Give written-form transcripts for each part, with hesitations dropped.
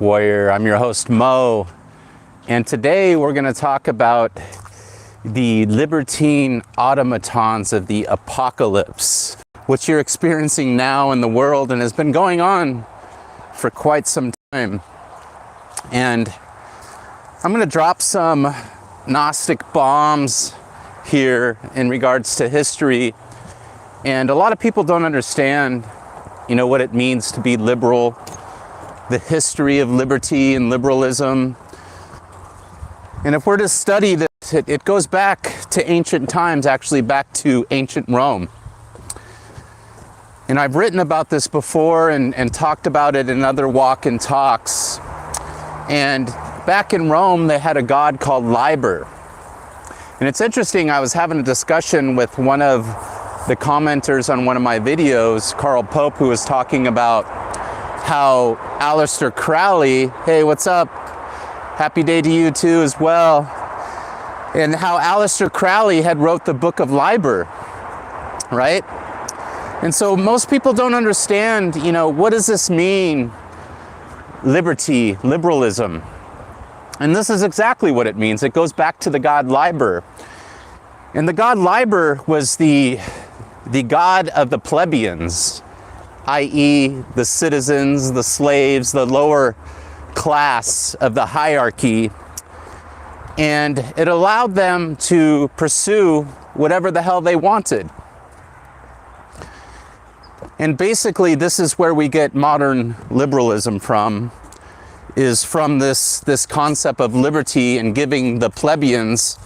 Epic Warrior. I'm your host, Mo, and today we're going to talk about the Libertine Automatons of the apocalypse, which you're experiencing now in the world and has been going on for quite some time. And I'm going to drop some Gnostic bombs here in regards to history. And a lot of people don't understand, what it means to be liberal, the history of liberty and liberalism. And if we're to study this, it goes back to ancient times, actually back to ancient Rome. And I've written about this before and talked about it in other walk and talks. And back in Rome, they had a god called Liber. And it's interesting, I was having a discussion with one of the commenters on one of my videos, Carl Pope, who was talking about how Aleister Crowley, hey, what's up? Happy day to you too as well. And how Aleister Crowley had wrote the book of Liber, right? And so most people don't understand, what does this mean? Liberty, liberalism. And this is exactly what it means. It goes back to the god Liber. And the god Liber was the god of the plebeians, i.e. the citizens, the slaves, the lower class of the hierarchy. And it allowed them to pursue whatever the hell they wanted. And basically, this is where we get modern liberalism from, is from this concept of liberty and giving the plebeians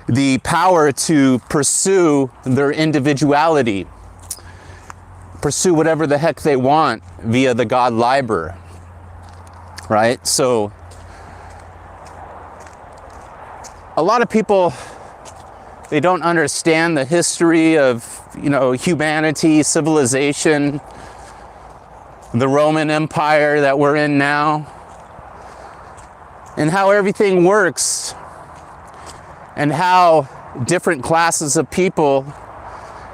the power to pursue their individuality, pursue whatever the heck they want via the god Liber, right? So a lot of people, they don't understand the history of, humanity, civilization, the Roman Empire that we're in now, and how everything works, and how different classes of people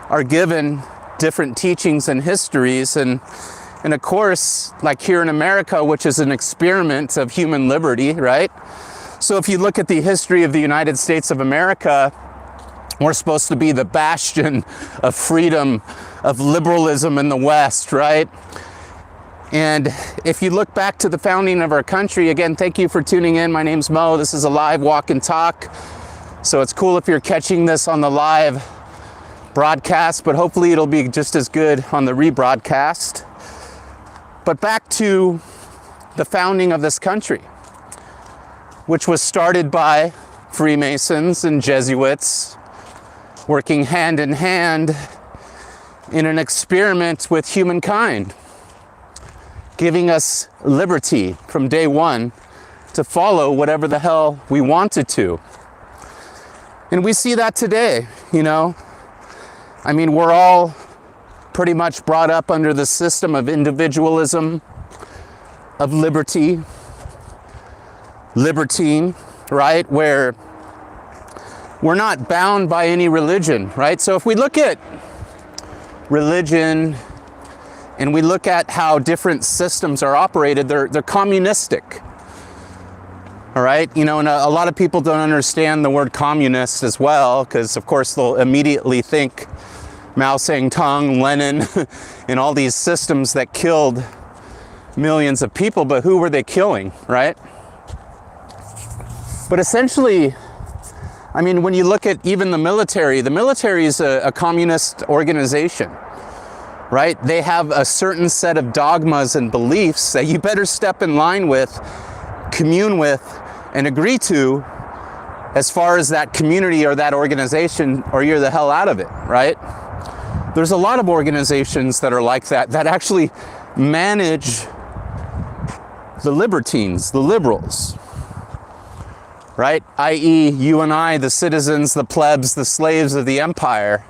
are given different teachings and histories. And of course, like here in America, which is an experiment of human liberty, right? So if you look at the history of the United States of America, we're supposed to be the bastion of freedom, of liberalism in the West, right? And if you look back to the founding of our country, again, thank you for tuning in. My name's Mo. This is a live walk and talk. So it's cool if you're catching this on the live broadcast, but hopefully it'll be just as good on the rebroadcast. But back to the founding of this country, which was started by Freemasons and Jesuits working hand in hand in an experiment with humankind, giving us liberty from day one to follow whatever the hell we wanted to. And we see that today, we're all pretty much brought up under the system of individualism, of liberty, libertine, right? Where we're not bound by any religion, right? So if we look at religion and we look at how different systems are operated, they're communistic. All right, and a lot of people don't understand the word communist as well, because of course they'll immediately think Mao Zedong, Lenin, and all these systems that killed millions of people, but who were they killing, right? But essentially, when you look at even the military is a communist organization, right? They have a certain set of dogmas and beliefs that you better step in line with, commune with, and agree to as far as that community or that organization, or you're the hell out of it, right? There's a lot of organizations that are like that actually manage the libertines, the liberals, right? i.e. you and I, the citizens, the plebs, the slaves of the empire,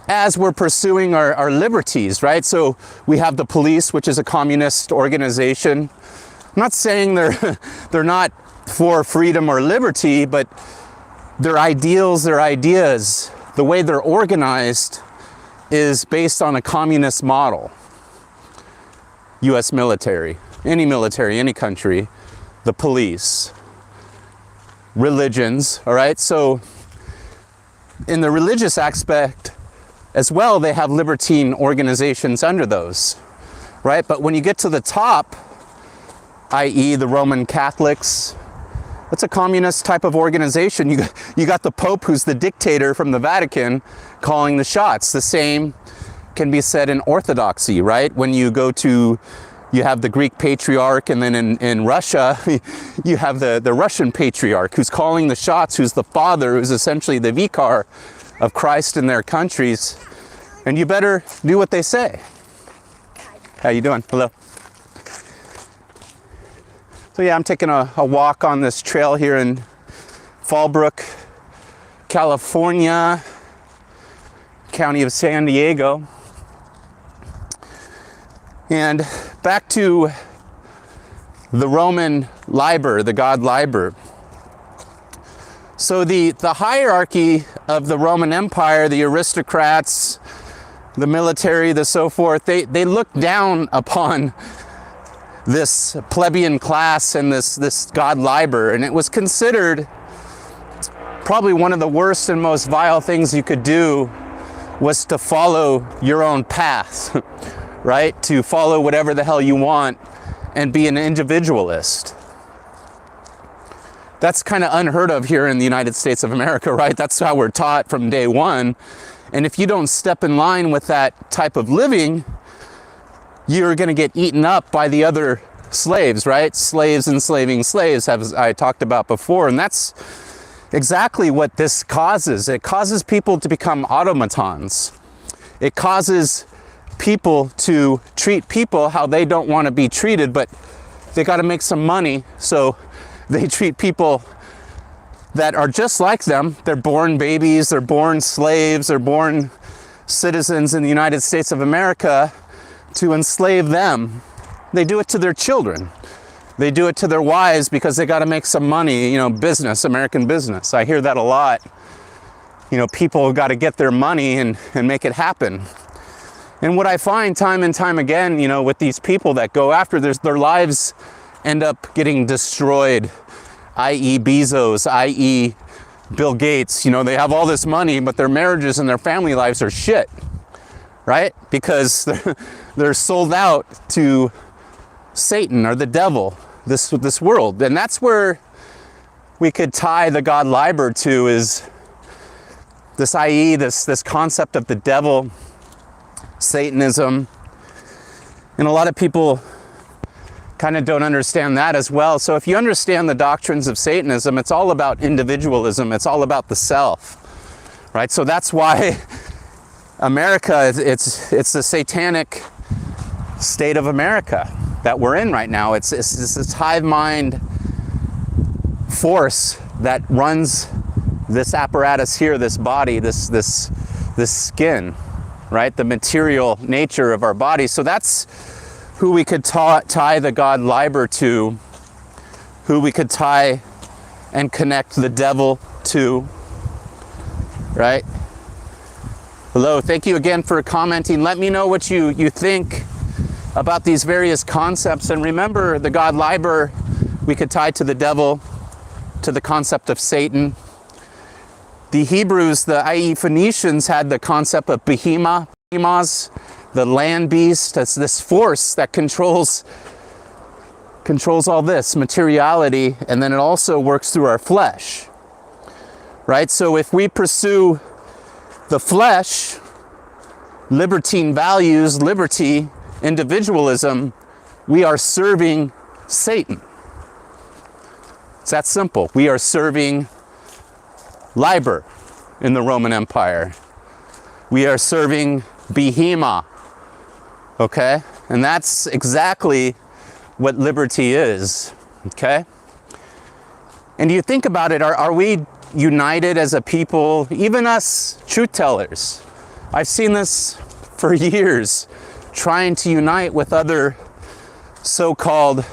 as we're pursuing our liberties, right? So we have the police, which is a communist organization. I'm not saying they're not for freedom or liberty, but their ideals, their ideas, the way they're organized is based on a communist model. U.S. military, any country, the police, religions, all right? So in the religious aspect as well, they have libertine organizations under those, right? But when you get to the top, i.e. the Roman Catholics, it's a communist type of organization. You got the Pope, who's the dictator from the Vatican, calling the shots. The same can be said in Orthodoxy, right? When you go to, you have the Greek Patriarch, and then in Russia, you have the Russian Patriarch, who's calling the shots, who's the father, who's essentially the vicar of Christ in their countries. And you better do what they say. How you doing? Hello. So yeah, I'm taking a walk on this trail here in Fallbrook, California, county of San Diego. And back to the Roman Liber, the god Liber. So the hierarchy of the Roman Empire, the aristocrats, the military, the so forth, they looked down upon this plebeian class and this god Liber, and it was considered probably one of the worst and most vile things you could do was to follow your own path, right? To follow whatever the hell you want and be an individualist. That's kind of unheard of here in the United States of America, right? That's how we're taught from day one. And if you don't step in line with that type of living, you're going to get eaten up by the other slaves, right? Slaves enslaving slaves, as I talked about before. And that's exactly what this causes. It causes people to become automatons. It causes people to treat people how they don't want to be treated, but they got to make some money, so they treat people that are just like them. They're born babies, they're born slaves, they're born citizens in the United States of America, to enslave them. They do it to their children. They do it to their wives because they got to make some money, you know, business, American business. I hear that a lot. You know, people got to get their money and make it happen. And what I find time and time again, you know, with these people that go after this, their lives end up getting destroyed, i.e. Bezos, i.e. Bill Gates. You know, they have all this money, but their marriages and their family lives are shit, right? Because they're sold out to Satan or the devil, this world. And that's where we could tie the god Liber to, is this, i.e. this concept of the devil, Satanism. And a lot of people kind of don't understand that as well. So if you understand the doctrines of Satanism, it's all about individualism. It's all about the self, right? So that's why America, it's the satanic state of America that we're in right now. It's this hive mind force that runs this apparatus here, this body, this skin, right? The material nature of our body. So that's who we could tie the god Liber to, who we could tie and connect the devil to, right? Hello, thank you again for commenting. Let me know what you think about these various concepts. And remember, the god Liber we could tie to the devil, to the concept of Satan. The Hebrews, the i.e. Phoenicians, had the concept of behemoths, the land beast. That's this force that controls all this materiality, and then it also works through our flesh, right? So if we pursue the flesh, libertine values, liberty, individualism, we are serving Satan. It's that simple. We are serving Liber in the Roman Empire. We are serving Behemoth, okay? And that's exactly what liberty is, okay? And you think about it, are we united as a people, even us truth tellers? I've seen this for years, trying to unite with other so-called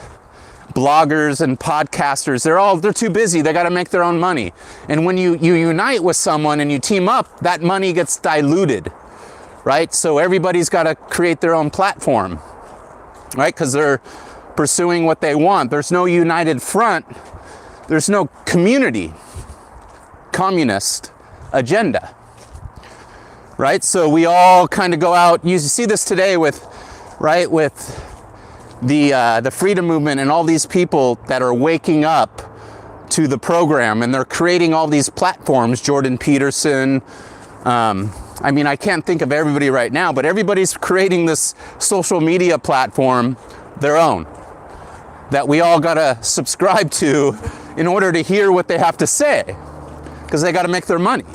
bloggers and podcasters. They're too busy. They got to make their own money. And when you unite with someone and you team up, that money gets diluted, right? So everybody's got to create their own platform, right? Because they're pursuing what they want. There's no united front. There's no community communist agenda, right? So we all kind of go out. You see this today with, right, with the freedom movement and all these people that are waking up to the program, and they're creating all these platforms. Jordan Peterson, I mean, I can't think of everybody right now, but everybody's creating this social media platform, their own, that we all gotta subscribe to in order to hear what they have to say, because they gotta make their money.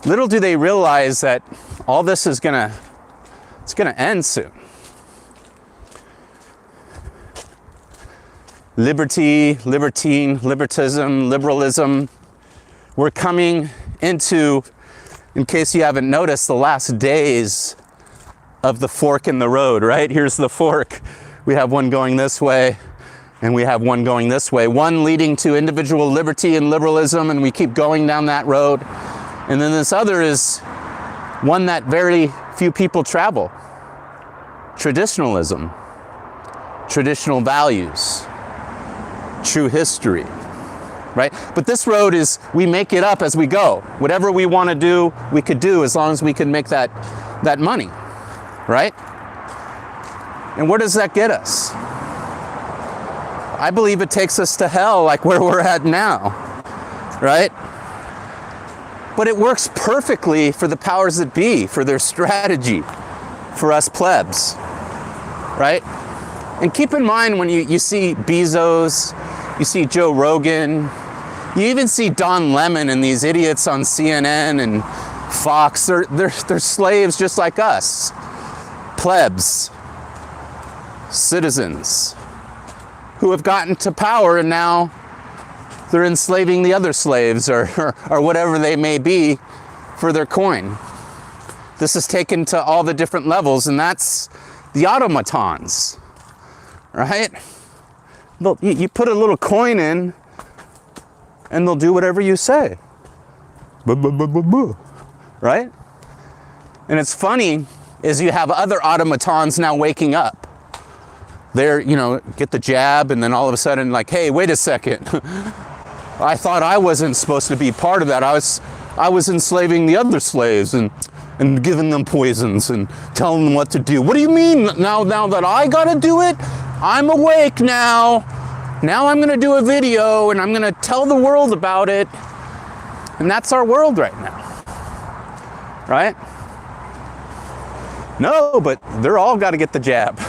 Little do they realize that all this is gonna end soon. Liberty, libertine, libertism, liberalism. We're coming into, in case you haven't noticed, the last days of the fork in the road, right? Here's the fork. We have one going this way, and we have one going this way. One leading to individual liberty and liberalism, and we keep going down that road. And then this other is one that very few people travel. Traditionalism, traditional values, true history, right? But this road is, we make it up as we go. Whatever we want to do, we could do, as long as we can make that money, right? And where does that get us? I believe it takes us to hell, like where we're at now, right? But it works perfectly for the powers that be, for their strategy, for us plebs, right? And keep in mind, when you see Bezos, you see Joe Rogan, you even see Don Lemon and these idiots on CNN and Fox, they're slaves just like us. Plebs, citizens, who have gotten to power, and now they're enslaving the other slaves or whatever they may be for their coin. This is taken to all the different levels, and that's the automatons, right? You put a little coin in, and they'll do whatever you say. Right? And it's funny is you have other automatons now waking up. They're, get the jab, and then all of a sudden, like, hey, wait a second. I thought I wasn't supposed to be part of that. I was enslaving the other slaves and giving them poisons and telling them what to do. What do you mean now that I gotta do it? I'm awake now. Now I'm gonna do a video and I'm gonna tell the world about it. And that's our world right now, right? No, but they're all gotta get the jab.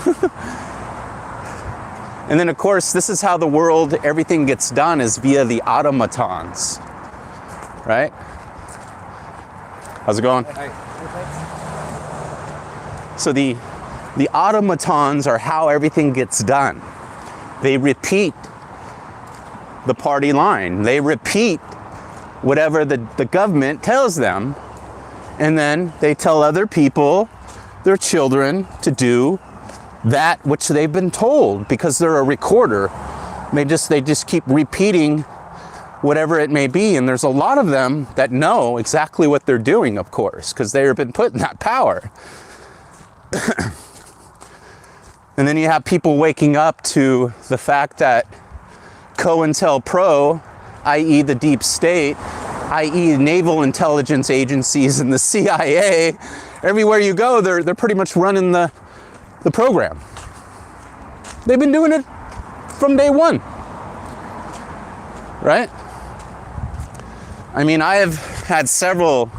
And then of course, this is how the world, everything gets done, is via the automatons, right? How's it going? So the automatons are how everything gets done. They repeat the party line. They repeat whatever the government tells them, and then they tell other people, their children, to do that which they've been told, because they're a recorder. They just keep repeating whatever it may be, and there's a lot of them that know exactly what they're doing, of course, because they've been put in that power. And then you have people waking up to the fact that COINTELPRO, i.e. the deep state, i.e. naval intelligence agencies and the CIA, everywhere you go, they're pretty much running the program. They've been doing it from day one, right? I mean, I have had several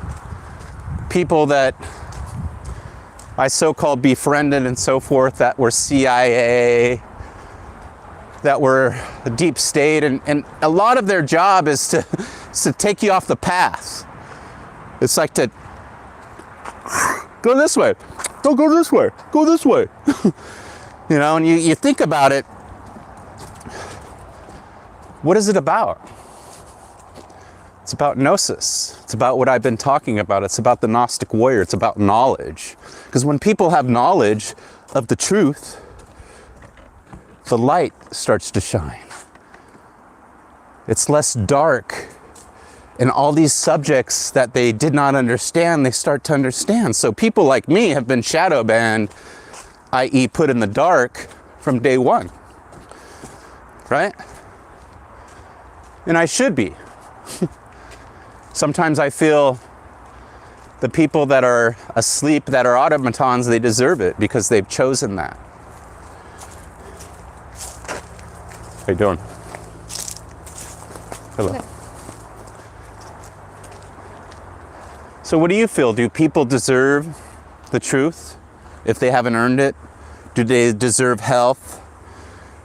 people that I so-called befriended and so forth that were CIA, that were deep state, and a lot of their job is to take you off the path. It's like to go this way, don't go this way, go this way. And you think about it, what is it about? It's about gnosis. It's about what I've been talking about. It's about the Gnostic warrior. It's about knowledge. Because when people have knowledge of the truth, the light starts to shine. It's less dark And all these subjects that they did not understand, they start to understand. So people like me have been shadow banned, i.e. put in the dark from day one, right? And I should be. Sometimes I feel the people that are asleep, that are automatons, they deserve it because they've chosen that. How you doing? Hello. Good. So what do you feel? Do people deserve the truth if they haven't earned it? Do they deserve health?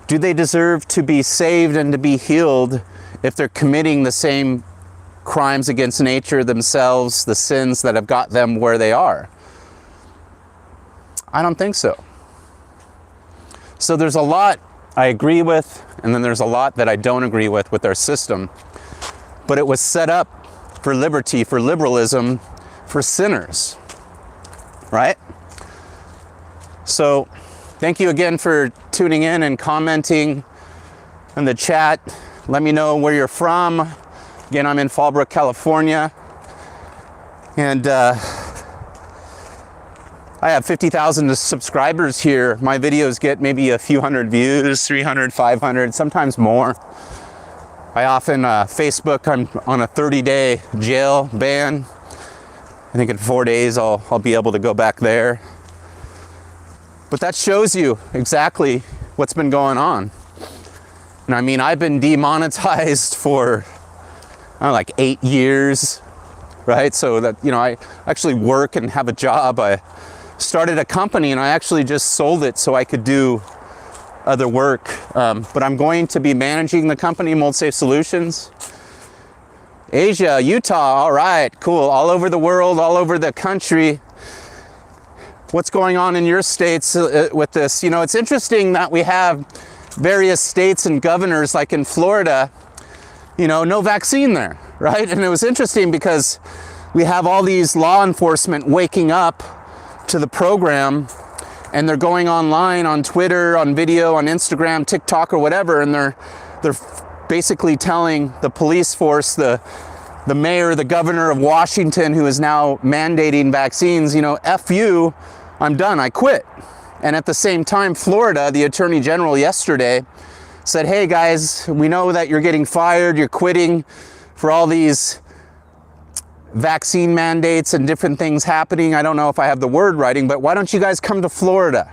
Do they deserve to be saved and to be healed if they're committing the same crimes against nature themselves, the sins that have got them where they are? I don't think so. So there's a lot I agree with, and then there's a lot that I don't agree with our system. But it was set up for liberty, for liberalism, for sinners, right? So thank you again for tuning in and commenting in the chat. Let me know where you're from. Again, I'm in Fallbrook, California. And I have 50,000 subscribers here. My videos get maybe a few hundred views, 300, 500, sometimes more. I often, Facebook, I'm on a 30-day jail ban. I think in 4 days I'll be able to go back there. But that shows you exactly what's been going on. And I mean, I've been demonetized for, I don't know, like 8 years, right? So that, you know, I actually work and have a job. I started a company and I actually just sold it so I could do other work. But I'm going to be managing the company, Mold Safe Solutions. Asia, Utah, all right, cool. All over the world, all over the country. What's going on in your states with this? You know, it's interesting that we have various states and governors, like in Florida, you know, no vaccine there, right? And it was interesting because we have all these law enforcement waking up to the program, and they're going online on Twitter, on video, on Instagram, TikTok, or whatever, and they're basically telling the police force, the mayor, the governor of Washington, who is now mandating vaccines, you know, F you, I'm done, I quit. And at the same time, Florida, the attorney general yesterday said, hey guys, we know that you're getting fired, you're quitting for all these vaccine mandates and different things happening. I don't know if I have the word writing, but why don't you guys come to Florida?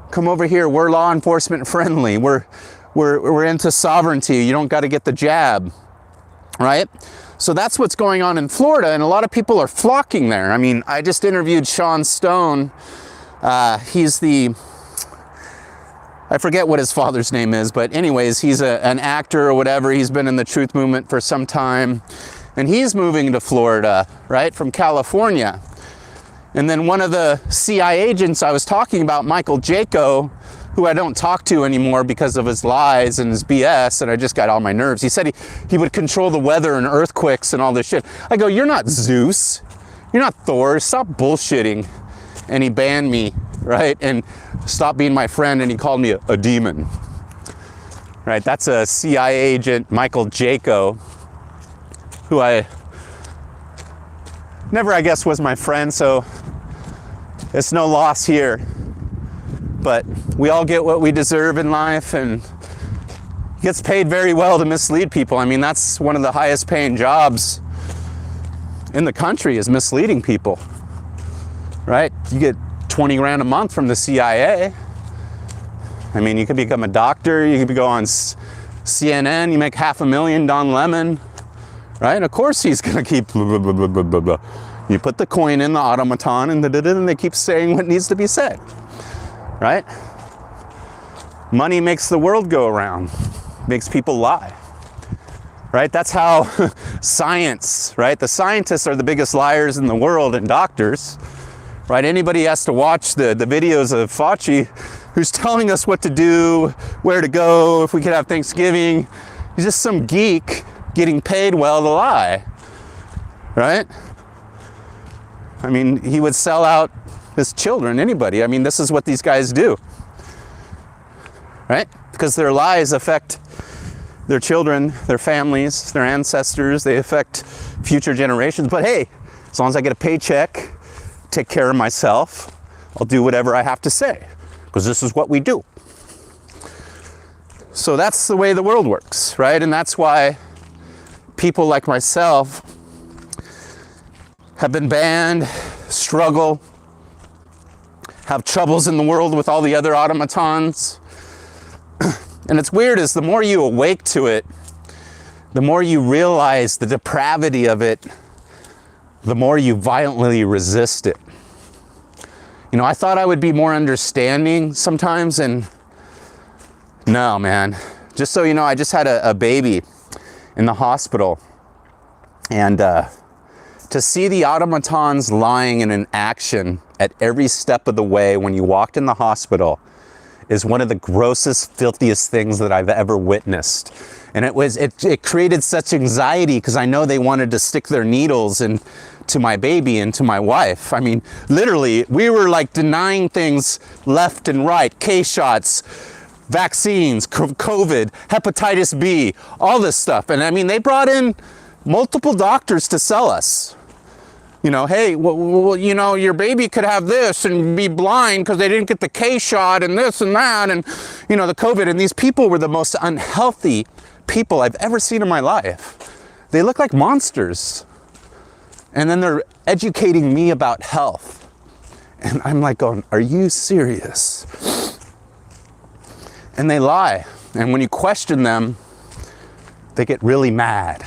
Come over here. We're law enforcement friendly. We're into sovereignty. You don't got to get the jab, right? So that's what's going on in Florida, and a lot of people are flocking there. I mean, I just interviewed Sean Stone. He's the, I forget what his father's name is, but anyways, he's an actor or whatever. He's been in the truth movement for some time. And he's moving to Florida, right, from California. And then one of the CIA agents I was talking about, Michael Jaco, who I don't talk to anymore because of his lies and his BS, and I just got on my nerves. He said he would control the weather and earthquakes and all this shit. I go, you're not Zeus. You're not Thor. Stop bullshitting. And he banned me, right, and stopped being my friend, and he called me a demon. Right, that's a CIA agent, Michael Jaco, who I never, I guess, was my friend, so it's no loss here. But we all get what we deserve in life, and he gets paid very well to mislead people. I mean, that's one of the highest paying jobs in the country, is misleading people, right? You get 20 grand a month from the CIA. I mean, you could become a doctor, you could go on CNN, you make $500,000, Don Lemon. Right? Of course he's going to keep blah, blah, blah, blah, blah, blah. You put the coin in the automaton and they keep saying what needs to be said. Right? Money makes the world go around. Makes people lie. Right? That's how science, right? The scientists are the biggest liars in the world, and doctors. Right? Anybody has to watch the videos of Fauci, who's telling us what to do, where to go, if we could have Thanksgiving. He's just some geek getting paid well to lie, right? I mean, he would sell out his children, anybody. I mean, this is what these guys do, right? Because their lies affect their children, their families, their ancestors. They affect future generations. But hey, as long as I get a paycheck, take care of myself, I'll do whatever I have to say, because this is what we do. So that's the way the world works, right? And that's why people like myself have been banned, struggle, have troubles in the world with all the other automatons. And it's weird, is the more you awake to it, the more you realize the depravity of it, the more you violently resist it. You know, I thought I would be more understanding sometimes, and no, man. Just so you know, I just had a baby in the hospital, and to see the automatons lying in an action at every step of the way when you walked in the hospital is one of the grossest, filthiest things that I've ever witnessed. And it created such anxiety, because I know they wanted to stick their needles into my baby and to my wife. I mean, literally, we were like denying things left and right, K-shots, vaccines, COVID, hepatitis B, all this stuff. And I mean, they brought in multiple doctors to sell us. You know, hey, well, you know, your baby could have this and be blind because they didn't get the K shot and this and that, and, you know, the COVID. And these people were the most unhealthy people I've ever seen in my life. They look like monsters. And then they're educating me about health. And I'm like going, are you serious? And they lie. And when you question them, they get really mad.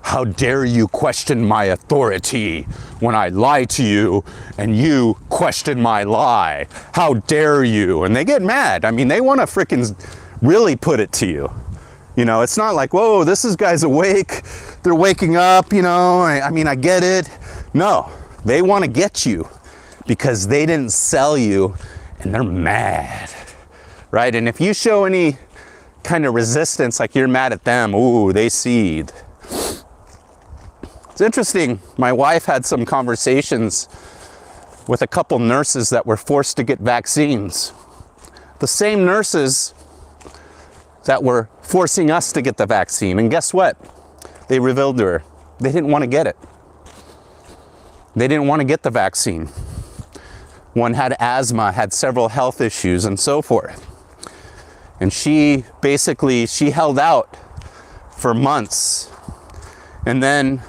How dare you question my authority when I lie to you and you question my lie? How dare you? And they get mad. I mean, they want to frickin' really put it to you. You know, it's not like, whoa, this guy's awake. They're waking up, you know. I mean, I get it. No, they want to get you because they didn't sell you and they're mad, right? And if you show any kind of resistance, like you're mad at them, ooh, they seethe. It's interesting, my wife had some conversations with a couple nurses that were forced to get vaccines. The same nurses that were forcing us to get the vaccine. And guess what? They revealed to her, they didn't want to get it. They didn't want to get the vaccine. One had asthma, had several health issues, and so forth. And she held out for months. And then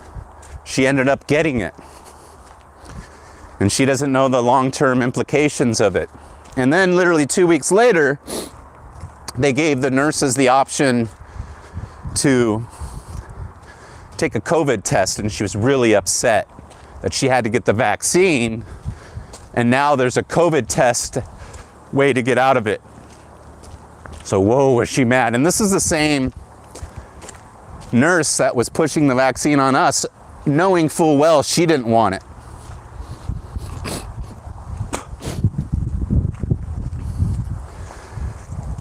she ended up getting it. And she doesn't know the long-term implications of it. And then literally 2 weeks later, they gave the nurses the option to take a COVID test, and she was really upset that she had to get the vaccine, and now there's a COVID test way to get out of it. So whoa, was she mad. And this is the same nurse that was pushing the vaccine on us, knowing full well she didn't want it.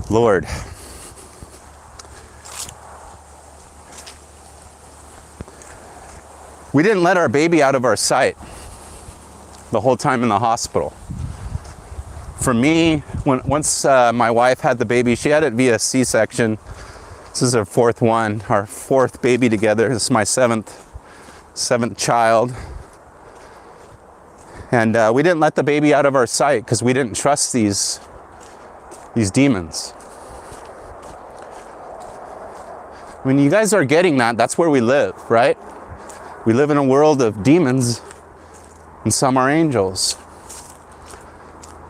Lord. We didn't let our baby out of our sight the whole time in the hospital. For me, once my wife had the baby, she had it via C-section. This is our fourth one, our fourth baby together. This is my seventh child. And we didn't let the baby out of our sight because we didn't trust these demons. When you guys are getting that, that's where we live, right? We live in a world of demons, and some are angels.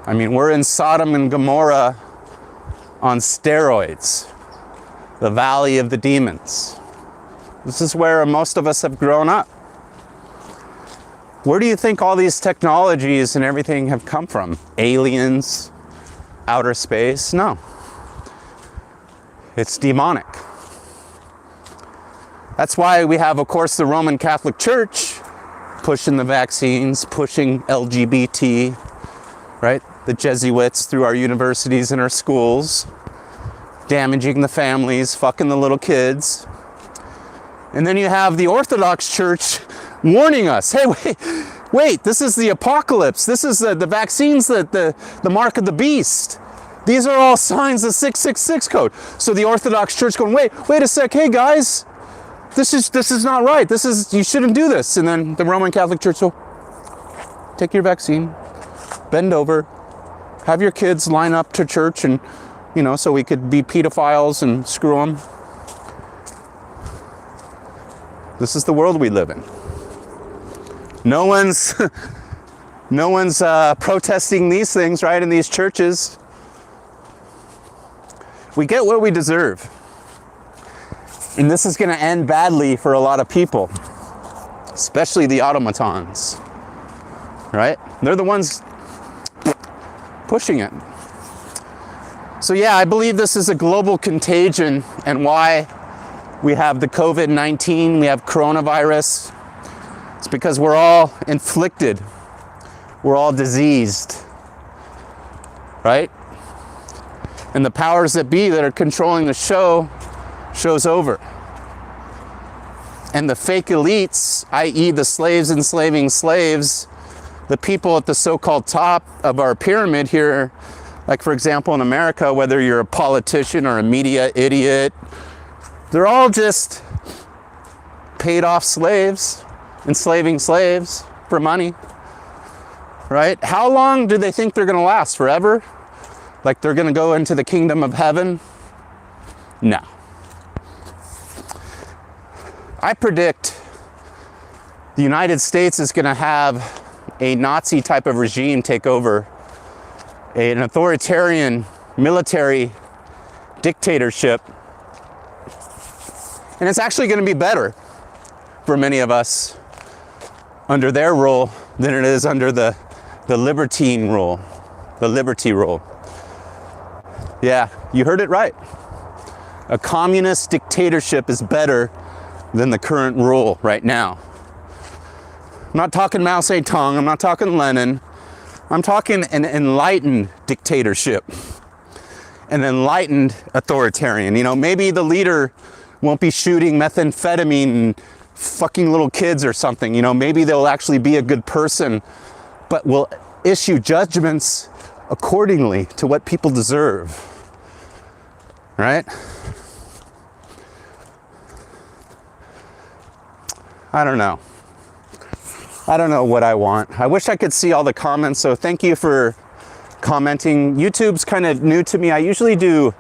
I mean, we're in Sodom and Gomorrah on steroids, the valley of the demons. This is where most of us have grown up. Where do you think all these technologies and everything have come from? Aliens? Outer space? No. It's demonic. That's why we have, of course, the Roman Catholic Church pushing the vaccines, pushing LGBT, right? The Jesuits through our universities and our schools, damaging the families, fucking the little kids. And then you have the Orthodox Church warning us, hey, wait, this is the apocalypse. This is the vaccines, the mark of the beast. These are all signs of 666 code. So the Orthodox Church going, wait a sec, hey guys, this is not right. You shouldn't do this. And then the Roman Catholic Church will take your vaccine, bend over, have your kids line up to church, and so we could be pedophiles and screw them. This is the world we live in. No one's protesting these things, right, in these churches. We get what we deserve. And this is going to end badly for a lot of people, especially the automatons, right? They're the ones pushing it. So yeah, I believe this is a global contagion, and why we have the COVID-19, we have coronavirus. It's because we're all inflicted. We're all diseased, right? And the powers that be that are controlling the show's over. And the fake elites, i.e. the slaves enslaving slaves, the people at the so-called top of our pyramid here, like for example in America, whether you're a politician or a media idiot, they're all just paid off slaves, enslaving slaves for money, right? How long do they think they're gonna last? Forever? Like they're gonna go into the kingdom of heaven? No. I predict the United States is gonna have a Nazi type of regime take over, an authoritarian military dictatorship. And it's actually gonna be better for many of us under their rule than it is under the Libertine rule, the Liberty rule. Yeah, you heard it right. A communist dictatorship is better than the current rule right now. I'm not talking Mao Zedong, I'm not talking Lenin. I'm talking an enlightened dictatorship, an enlightened authoritarian. Maybe the leader won't be shooting methamphetamine and fucking little kids or something. Maybe they'll actually be a good person, but will issue judgments accordingly to what people deserve. Right? I don't know. I don't know what I want. I wish I could see all the comments, so thank you for commenting. YouTube's kind of new to me. I usually do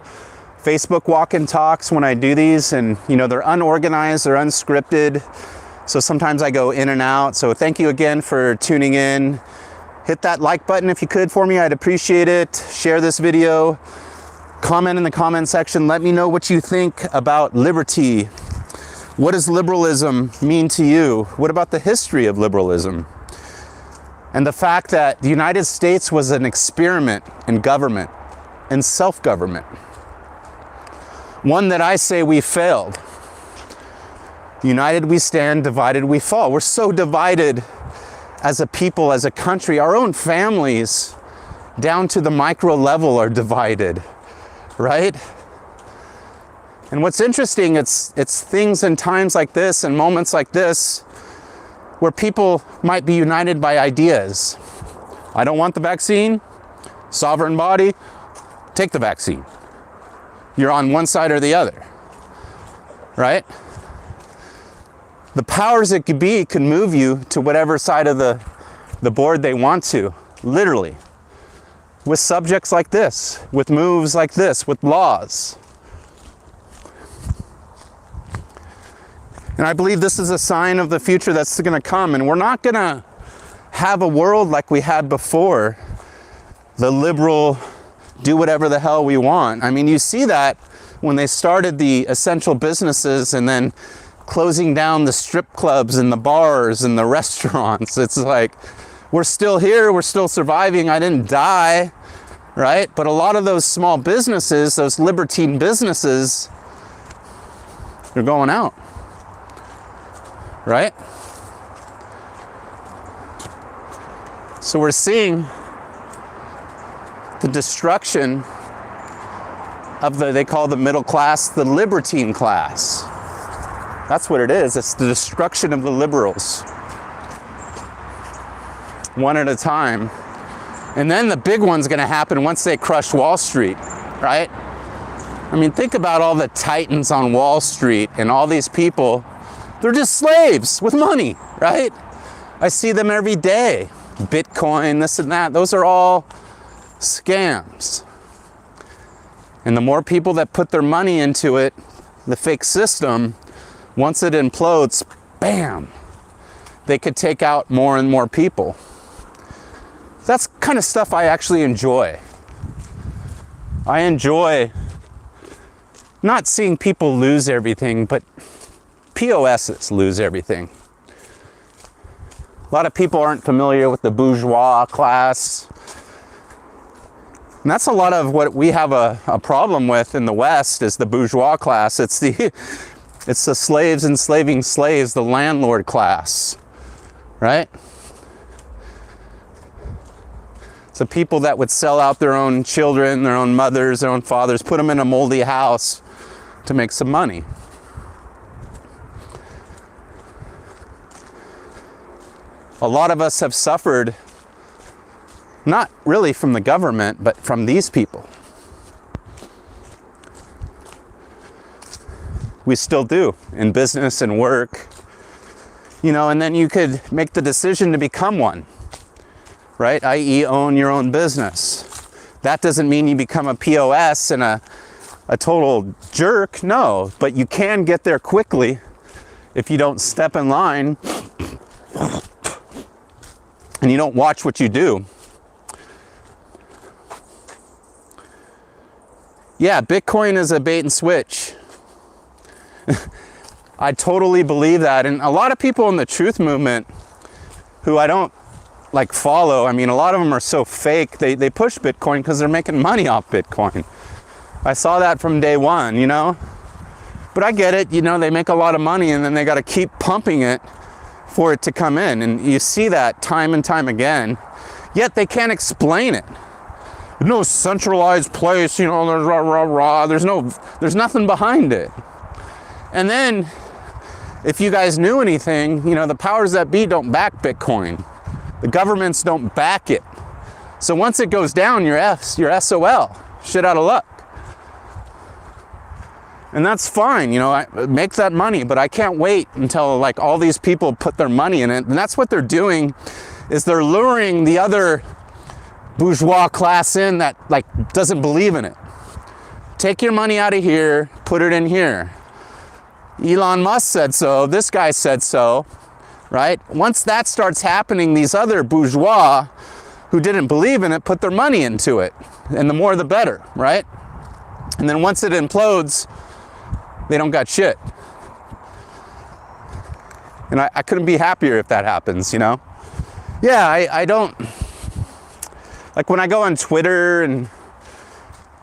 Facebook walk and talks when I do these, and they're unorganized, they're unscripted, so sometimes I go in and out. So thank you again for tuning in. Hit that like button if you could for me, I'd appreciate it. Share this video. Comment in the comment section. Let me know what you think about liberty. What does liberalism mean to you? What about the history of liberalism? And the fact that the United States was an experiment in government and self-government. One that I say we failed. United we stand, divided we fall. We're so divided as a people, as a country. Our own families, down to the micro level, are divided, right? And what's interesting, it's things and times like this and moments like this where people might be united by ideas. I don't want the vaccine. Sovereign body, take the vaccine. You're on one side or the other, right? The powers that could be can move you to whatever side of the board they want to, literally. With subjects like this, with moves like this, with laws. And I believe this is a sign of the future that's going to come. And we're not going to have a world like we had before. The liberal, do whatever the hell we want. I mean, you see that when they started the essential businesses and then closing down the strip clubs and the bars and the restaurants. It's like, we're still here, we're still surviving, I didn't die, right? But a lot of those small businesses, those libertine businesses, they're going out. Right? So we're seeing the destruction of they call the middle class, the libertine class. That's what it is. It's the destruction of the liberals. One at a time. And then the big one's going to happen once they crush Wall Street, right? I mean, think about all the titans on Wall Street and all these people. They're just slaves with money, right? I see them every day. Bitcoin, this and that. Those are all scams. And the more people that put their money into it, the fake system, once it implodes, bam, they could take out more and more people. That's kind of stuff I actually enjoy. I enjoy not seeing people lose everything, but POSs lose everything. A lot of people aren't familiar with the bourgeois class. And that's a lot of what we have a problem with in the West is the bourgeois class. It's the slaves enslaving slaves, the landlord class, right? It's the people that would sell out their own children, their own mothers, their own fathers, put them in a moldy house to make some money. A lot of us have suffered, not really from the government, but from these people. We still do in business and work, and then you could make the decision to become one, right? i.e. own your own business. That doesn't mean you become a POS and a total jerk, no, but you can get there quickly if you don't step in line and you don't watch what you do. Yeah, Bitcoin is a bait and switch. I totally believe that. And a lot of people in the truth movement who I don't follow, I mean, a lot of them are so fake. They push Bitcoin because they're making money off Bitcoin. I saw that from day one, But I get it, they make a lot of money and then they got to keep pumping it for it to come in. And you see that time and time again. Yet they can't explain it. There's no centralized place, there's nothing behind it. And then, if you guys knew anything, the powers that be don't back Bitcoin. The governments don't back it. So once it goes down, you're SOL. Shit out of luck. And that's fine, I make that money, but I can't wait until all these people put their money in it. And that's what they're doing, is they're luring the other bourgeois class in that doesn't believe in it. Take your money out of here, put it in here. Elon Musk said so, this guy said so, right? Once that starts happening, these other bourgeois who didn't believe in it put their money into it. And the more the better, right? And then once it implodes, they don't got shit. And I couldn't be happier if that happens, Yeah, I don't, when I go on Twitter and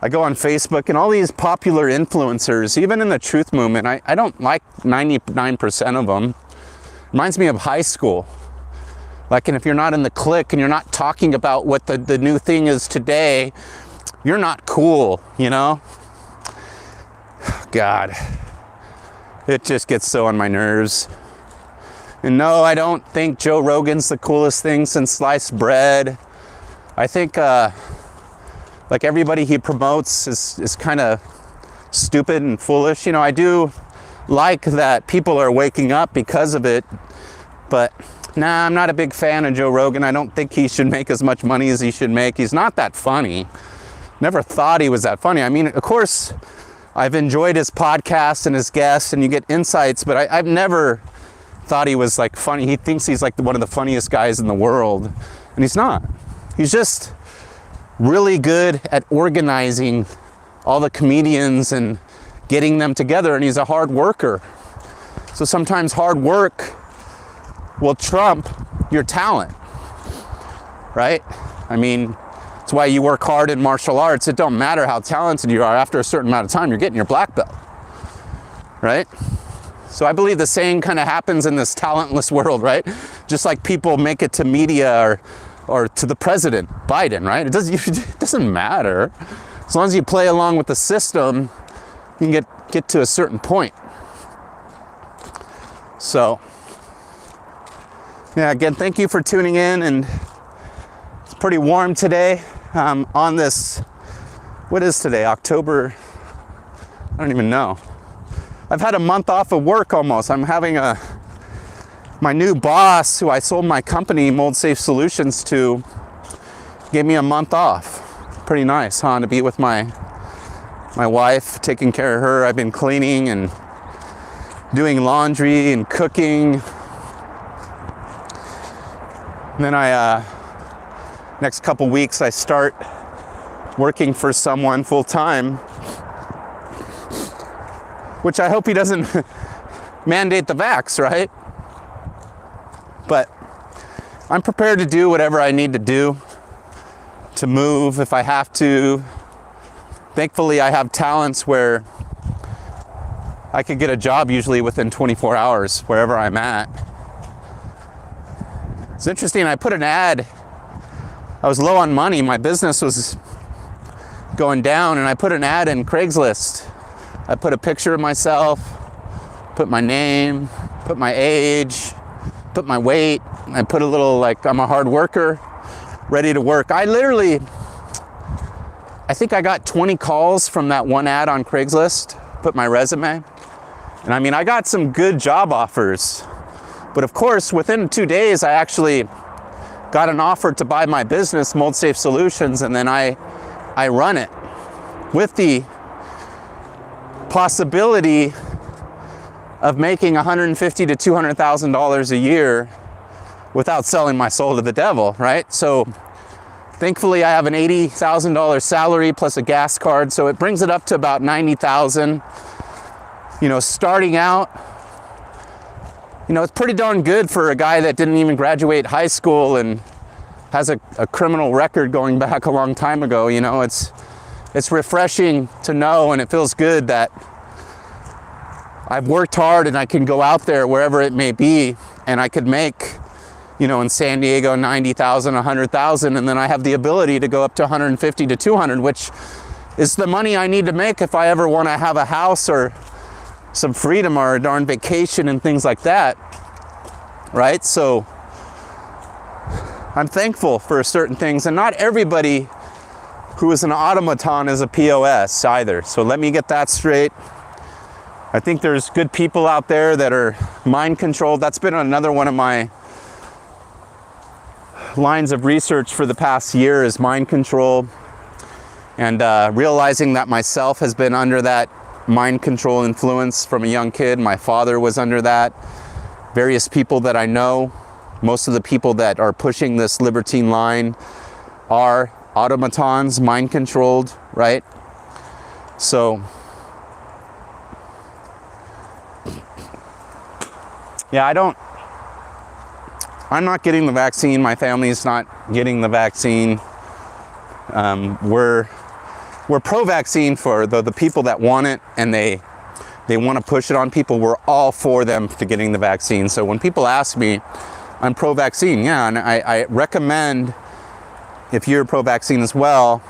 I go on Facebook and all these popular influencers, even in the truth movement, I don't like 99% of them. Reminds me of high school. And if you're not in the clique and you're not talking about what the new thing is today, you're not cool, God, it just gets so on my nerves. And no, I don't think Joe Rogan's the coolest thing since sliced bread. I think everybody he promotes is kind of stupid and foolish. I do like that people are waking up because of it, but nah, I'm not a big fan of Joe Rogan. I don't think he should make as much money as he should make. He's not that funny. Never thought he was that funny. I mean, of course, I've enjoyed his podcast and his guests, and you get insights, but I've never thought he was funny. He thinks he's one of the funniest guys in the world, and he's not. He's just really good at organizing all the comedians and getting them together, and he's a hard worker. So sometimes hard work will trump your talent, right? I mean, it's why you work hard in martial arts. It don't matter how talented you are. After a certain amount of time, you're getting your black belt, right? So I believe the same kind of happens in this talentless world, right? Just like people make it to media or to the president, Biden, right? It doesn't matter. As long as you play along with the system, you can get to a certain point. So, yeah, again, thank you for tuning in, and Pretty warm today on this, what is today, October? I don't even know. I've had a month off of work almost. I'm having my new boss, who I sold my company, Mold Safe Solutions, to, gave me a month off. Pretty nice, huh? To be with my wife, taking care of her. I've been cleaning and doing laundry and cooking. And then next couple weeks, I start working for someone full time, which I hope he doesn't mandate the vax, right? But I'm prepared to do whatever I need to do to move if I have to. Thankfully, I have talents where I could get a job usually within 24 hours, wherever I'm at. It's interesting, I put an ad. I was low on money, my business was going down, and I put an ad in Craigslist. I put a picture of myself, put my name, put my age, put my weight. I put a little, like, I'm a hard worker, ready to work. I think I got 20 calls from that one ad on Craigslist, put my resume. And I mean, I got some good job offers. But of course, within 2 days, I actually got an offer to buy my business, Mold Safe Solutions, and then I run it with the possibility of making $150,000 to $200,000 a year without selling my soul to the devil, right? So thankfully, I have an $80,000 salary plus a gas card, so it brings it up to about $90,000. You know, starting out, you know, it's pretty darn good for a guy that didn't even graduate high school and has a criminal record going back a long time ago. You know, it's refreshing to know, and it feels good that I've worked hard and I can go out there wherever it may be, and I could make, you know, in San Diego, 90,000, 100,000, and then I have the ability to go up to 150 to 200, which is the money I need to make if I ever want to have a house or some freedom or a darn vacation and things like that, right? So I'm thankful for certain things, and not everybody who is an automaton is a POS either. So let me get that straight. I think there's good people out there that are mind controlled. That's been another one of my lines of research for the past year, is mind control, and realizing that myself has been under that mind control influence from a young kid. My father was under that. Various people that I know, most of the people that are pushing this Libertine line are automatons, mind controlled, right? So yeah, I'm not getting the vaccine. My family's not getting the vaccine. We're pro-vaccine for the people that want it, and they want to push it on people. We're all for them to getting the vaccine. So when people ask me, I'm pro-vaccine, yeah, and I recommend, if you're pro-vaccine as well,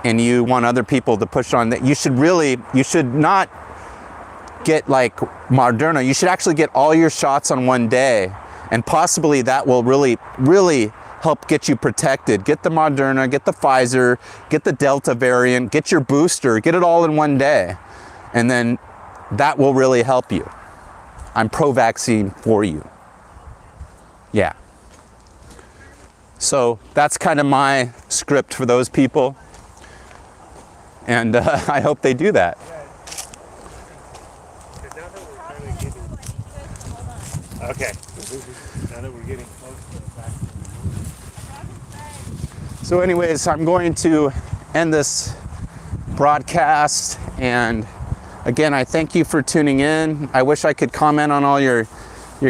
and you want other people to push on, that you should not get like Moderna. You should actually get all your shots on one day, and possibly that will really, really help get you protected. Get the Moderna, get the Pfizer, get the Delta variant, get your booster, get it all in one day. And then that will really help you. I'm pro-vaccine for you. Yeah. So that's kind of my script for those people. And I hope they do that. Okay. Now that we're getting close to the back. So anyways, I'm going to end this broadcast, and again, I thank you for tuning in. I wish I could comment on all your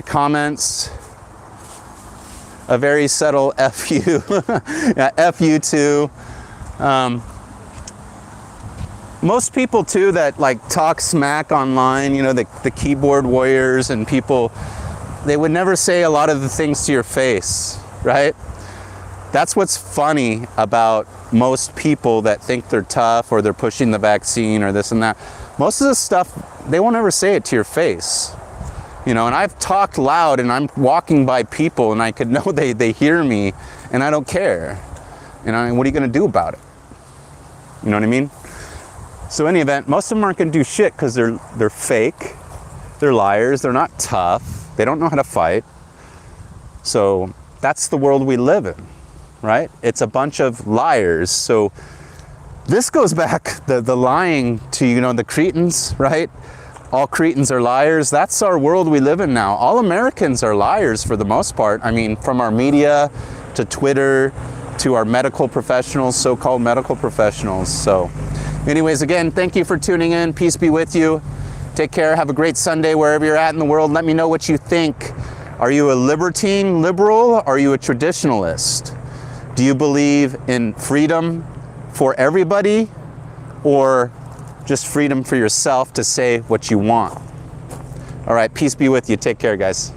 comments. A very subtle F you. Yeah, F you too. Most people too that like talk smack online, you know, the keyboard warriors and people, they would never say a lot of the things to your face, right? That's what's funny about most people that think they're tough or they're pushing the vaccine or this and that. Most of the stuff, they won't ever say it to your face. You know, and I've talked loud and I'm walking by people and I could know they hear me and I don't care. You know, and what are you gonna do about it? You know what I mean? So in any event, most of them aren't gonna do shit because they're fake, they're liars, they're not tough, they don't know how to fight. So that's the world we live in, right? It's a bunch of liars. So this goes back, the lying to, you know, the Cretans, right? All Cretans are liars. That's our world we live in now. All Americans are liars for the most part. I mean, from our media to Twitter to our medical professionals, so-called medical professionals. So anyways, again, thank you for tuning in. Peace be with you. Take care. Have a great Sunday wherever you're at in the world. Let me know what you think. Are you a libertine liberal? Are you a traditionalist? Do you believe in freedom for everybody or just freedom for yourself to say what you want? All right, peace be with you. Take care, guys.